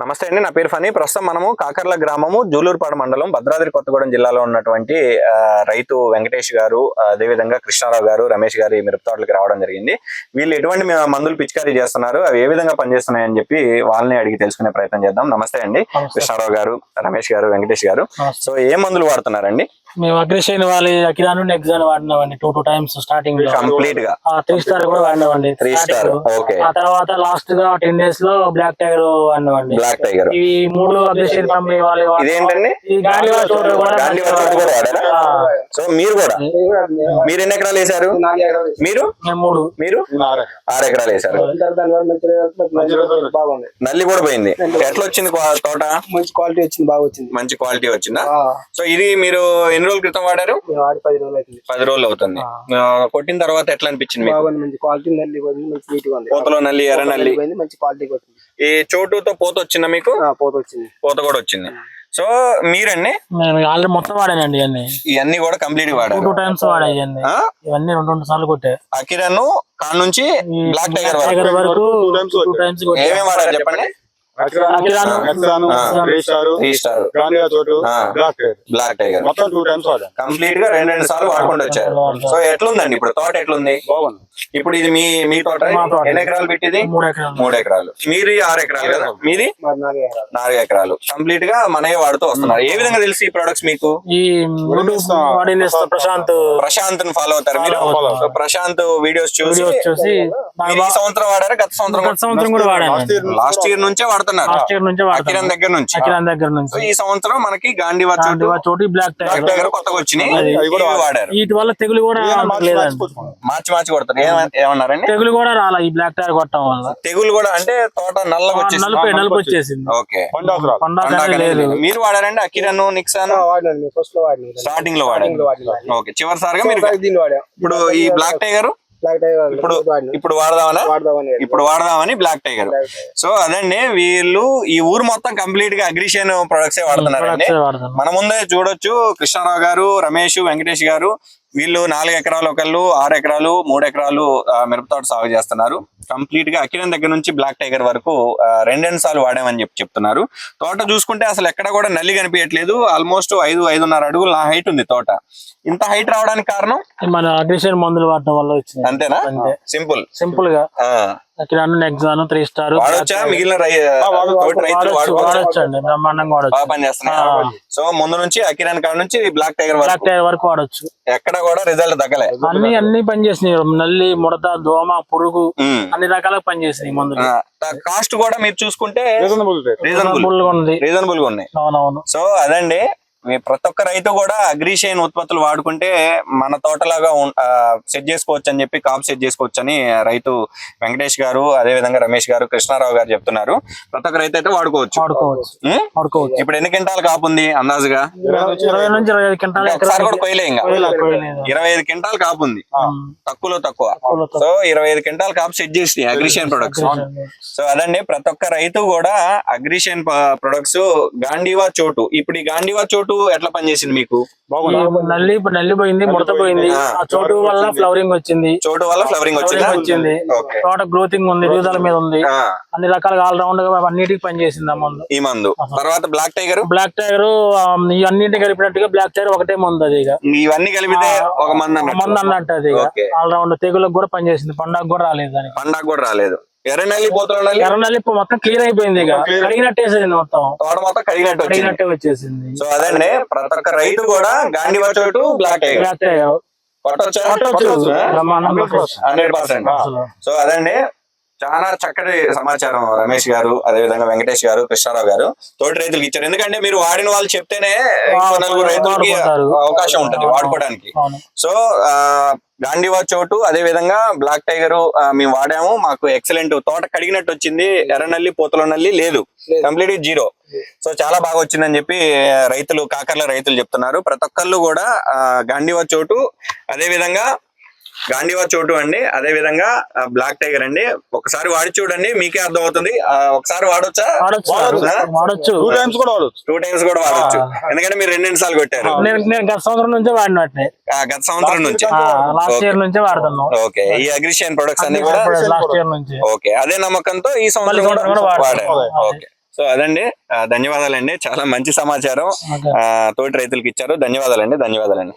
నమస్తే అండి, నా పేరు ఫనీ. ప్రస్తుతం మనము కాకర్ల గ్రామము జూలూరుపాడు మండలం భద్రాద్రి కొత్తగూడెం జిల్లాలో ఉన్నటువంటి రైతు వెంకటేష్ గారు, అదేవిధంగా కృష్ణారావు గారు, రమేష్ గారు ఈ మిరప తోటలకు రావడం జరిగింది. వీళ్ళు ఎటువంటి మందులు పిచికారీ చేస్తున్నారు, అవి ఏ విధంగా పనిచేస్తున్నాయని చెప్పి వాళ్ళని అడిగి తెలుసుకునే ప్రయత్నం చేద్దాం. నమస్తే అండి కృష్ణారావు గారు, రమేష్ గారు, వెంకటేష్ గారు. సో ఏ మందులు వాడుతున్నారండి? మేము అగ్రిషన్ వాళ్ళు అకిరాను నెక్సాన్ వాడినామండి 2 times స్టార్టింగ్ లో కంప్లీట్ గా. 3 స్టార్ కూడా వాడినామండి 3 స్టార్. ఓకే. ఆ తర్వాత లాస్ట్ గా 10 days లో బ్లాక్ టైగర్ వాడినామండి. Black tiger. ఈ 3 అగ్రిషన్ కంపెనీ వాళ్ళు. ఇదేంటండి? సో మీరు కూడా, మీరు ఎన్ని ఎకరాలు వేసారు? మీరు 6 ఎకరాలు వేసారు. నల్లి కూడా పోయింది. ఎట్లా వచ్చింది తోట? మంచి క్వాలిటీ వచ్చింది, బాగా వచ్చింది. మంచి క్వాలిటీ వచ్చిందా? సో ఇది మీరు ఎన్ని రోజుల క్రితం వాడారు? 10 రోజులు అవుతుంది. కొట్టిన తర్వాత ఎట్లా అనిపించింది మీకు? మంచి క్వాలిటీ నల్లి మంచి నీట్ గా ఉంది. పూతలో నల్లి, ఎర్ర నల్లి, మంచి క్వాలిటీ వచ్చింది. ఈ చోటుతో పూత వచ్చిందా మీకు? పూత వచ్చింది, పూత కూడా వచ్చింది. సో మీరండి? ఆల్రెడీ మొత్తం వాడానండి ఇవన్నీ కూడా కంప్లీట్ వాడారు. 2 times వాడాయి ఇవన్నీ 2 సార్లు కొట్టే. అకిరాను కాడ నుంచి బ్లాక్ టైగర్ వరకు 2 times ఏమేమి వాడారు చెప్పండి? బ్లాక్ టైగర్ కంప్లీట్ గా 2 సార్లు వాడుకుంటూ వచ్చారు. సో ఎట్లుందండి ఇప్పుడు తోట? ఎట్లుంది ఇప్పుడు? ఇది మీ తోట ఎన్ని ఎకరాలు పెట్టింది? 3 ఎకరాలు. మీరు 6 ఎకరాలు కదా, మీది 4 ఎకరాలు. కంప్లీట్ గా మనమే వాడుతూ వస్తున్నారు. ఏ విధంగా తెలిసి ఈ ప్రొడక్ట్స్ మీకు? ప్రశాంత్ ఫాలో అవుతారు మీరు? ప్రశాంత్ వీడియోస్ చూసి ఈ సంవత్సరం వాడారా? గత సంవత్సరం కూడా వాడారు. లాస్ట్ ఇయర్ నుంచే వాడుతున్నారు అకిరాన్ దగ్గర నుంచి. ఈ సంవత్సరం మనకి గాంధీవా చోటు, బ్లాక్ టైగర్ కొత్తగా వచ్చినాయి, వాడారు. వీటి వల్ల తెగులు కూడా మార్చి కొడతారు. ఏమన్నారండి? తెగులు కూడా రాలా ఈ బ్లాక్ టైగర్ కొట్టడం వల్ల. తెగులు కూడా అంటే తోట నలుపు వచ్చేసింది. ఓకే. మీరు వాడారండి అకిరాను, నిక్సాన్? స్టార్టింగ్ లో వాడారు. ఓకే. చివరిసారిగా మీరు ఇప్పుడు ఈ బ్లాక్ టైగర్ ఇప్పుడు వాడదామని బ్లాక్ టైగర్. సో అదండి, వీళ్ళు ఈ ఊరు మొత్తం కంప్లీట్ గా అగ్రిషన్ ప్రొడక్ట్స్ వాడుతున్నారండి. మన ముందే చూడొచ్చు కృష్ణారావు గారు, రమేష్, వెంకటేష్ గారు. వీళ్ళు 4 ఎకరాలు, ఒకళ్ళు 6 ఎకరాలు, 3 ఎకరాలు మిరపతోట సాగు చేస్తున్నారు. కంప్లీట్ గా అకిరాన్ దగ్గర నుంచి బ్లాక్ టైగర్ వరకు 2 సార్లు వాడామని చెప్తున్నారు. తోట చూసుకుంటే అసలు ఎక్కడ కూడా నల్లి కనిపించట్లేదు. ఆల్మోస్ట్ 5-5.5 అడుగులు నా హైట్ ఉంది తోట. ఇంత హైట్ రావడానికి కారణం మన అగ్రిషన్ మందులు వాడటం వల్ల వచ్చింది. అంతేనా? సింపుల్ గా అకిరాను, నెక్సాన్, 3 స్టార్ మిగిలిన సో ముందు నుంచి అకిరాన్ కాడ నుంచి బ్లాక్ టైగర్ వరకు వాడచ్చు. ఎక్కడ కూడా రిజల్ట్ తగ్గలే. అన్ని పనిచేసినాయి. నల్లి, ముడత, దోమ, పురుగు అన్ని రకాలుగా పనిచేసినాయి మందులు. కాస్ట్ కూడా మీరు చూసుకుంటే రీజనబుల్ గా ఉన్నాయి. అవునవును. సో అదండి, ప్రతి ఒక్క రైతు కూడా అగ్రిషైన్ ఉత్పత్తులు వాడుకుంటే మన తోటలాగా సెట్ చేసుకోవచ్చు అని చెప్పి, కాపు సెట్ చేసుకోవచ్చు అని రైతు వెంకటేష్ గారు, అదే విధంగా రమేష్ గారు, కృష్ణారావు గారు చెప్తున్నారు. ప్రతి ఒక్క రైతు అయితే వాడుకోవచ్చు. ఇప్పుడు ఎన్ని క్వింటాలు కాపు ఉంది అందాజుగా? 20 నుంచి 25 క్వింటాలు. ఒకసారి కూడా కొయ్యలే. ఇంకా 25 క్వింటాలు కాపు ఉంది, తక్కువ. సో 25 క్వింటాల్ కాపు సెట్ చేసి అగ్రిషైన్ ప్రొడక్ట్స్. సో అదండి, ప్రతి ఒక్క రైతు కూడా అగ్రిషైన్ ప్రొడక్ట్స్ గాంధీవా చోటు. ఇప్పుడు ఈ గాంధీవా చోటు ఎట్లా పనిచేసింది మీకు? నల్లి పోయింది, ముడత పోయింది. ఆ చోటు వల్ల ఫ్లవరింగ్ వచ్చింది. వచ్చింది. తోట గ్రోతింగ్ ఉంది, ఎదుగుదల మీద ఉంది. అన్ని రకాలుగా ఆల్ రౌండ్ గా అన్నిటికి పనిచేసింది ఈ మందు. తర్వాత బ్లాక్ టైగర్ ఈ అన్నింటిని కలిపినట్టుగా బ్లాక్ టైగర్ ఒకటే మందు. అది ఇవన్నీ కలిపితే ఒక మందు అన్నట్టు. అది ఆల్ రౌండ్ తెగులకు కూడా పనిచేసింది. పండగ కూడా రాలేదు. ఎర్రనల్లి మొత్తం క్లియర్ అయిపోయింది. కడిగినట్టేసింది, మొత్తం తోట మొత్తం కడిగినట్టే వచ్చేసింది. సో అదండి, ప్రతి ఒక్క రైతు కూడా గాంధీవా చోటు, బ్లాక్ టైగర్ 100%. సో అదండి, చాలా చక్కటి సమాచారం రమేష్ గారు, అదే విధంగా వెంకటేష్ గారు, కృష్ణారావు గారు తోటి రైతులకు ఇచ్చారు. ఎందుకంటే మీరు వాడిన వాళ్ళు చెప్తేనే 4 రైతులకి అవకాశం ఉంటది వాడుకోవడానికి. సో గాంధీవా చోటు, అదే విధంగా బ్లాక్ టైగర్ మేము వాడాము. మాకు ఎక్సలెంట్ తోట కడిగినట్టు వచ్చింది. ఎర్రనల్లి, పూతల నల్లి లేదు, కంప్లీట్ 0. సో చాలా బాగా వచ్చిందని చెప్పి కాకర్ల రైతులు చెప్తున్నారు. ప్రతి ఒక్కళ్ళు కూడా గాంధీవా చోటు, అదే విధంగా గాంధీవా చోటు అండి, అదే విధంగా బ్లాక్ టైగర్ అండి. ఒకసారి వాడి చూడండి, మీకే అర్థం అవుతుంది. ఒకసారి వాడొచ్చా? 2 times కూడా వాడొచ్చు. ఎందుకంటే మీరు 2 సార్లు కొట్టారు. గత సంవత్సరం నుంచే వాడినట్టే. గత సంవత్సరం నుంచి లాస్ట్ ఇయర్ నుంచే వాడుతున్నాం. ఓకే. ఈ అగ్రిషైన్ ప్రొడక్ట్స్ అన్ని కూడా లాస్ట్ ఇయర్ నుంచి. ఓకే. అదే నమ్మకంతో ఈ సంవత్సరం కూడా వాడారు. ఓకే. సో అదండి, ధన్యవాదాలండి, చాలా మంచి సమాచారం తోటి రైతులకు ఇచ్చారు. ధన్యవాదాలండి.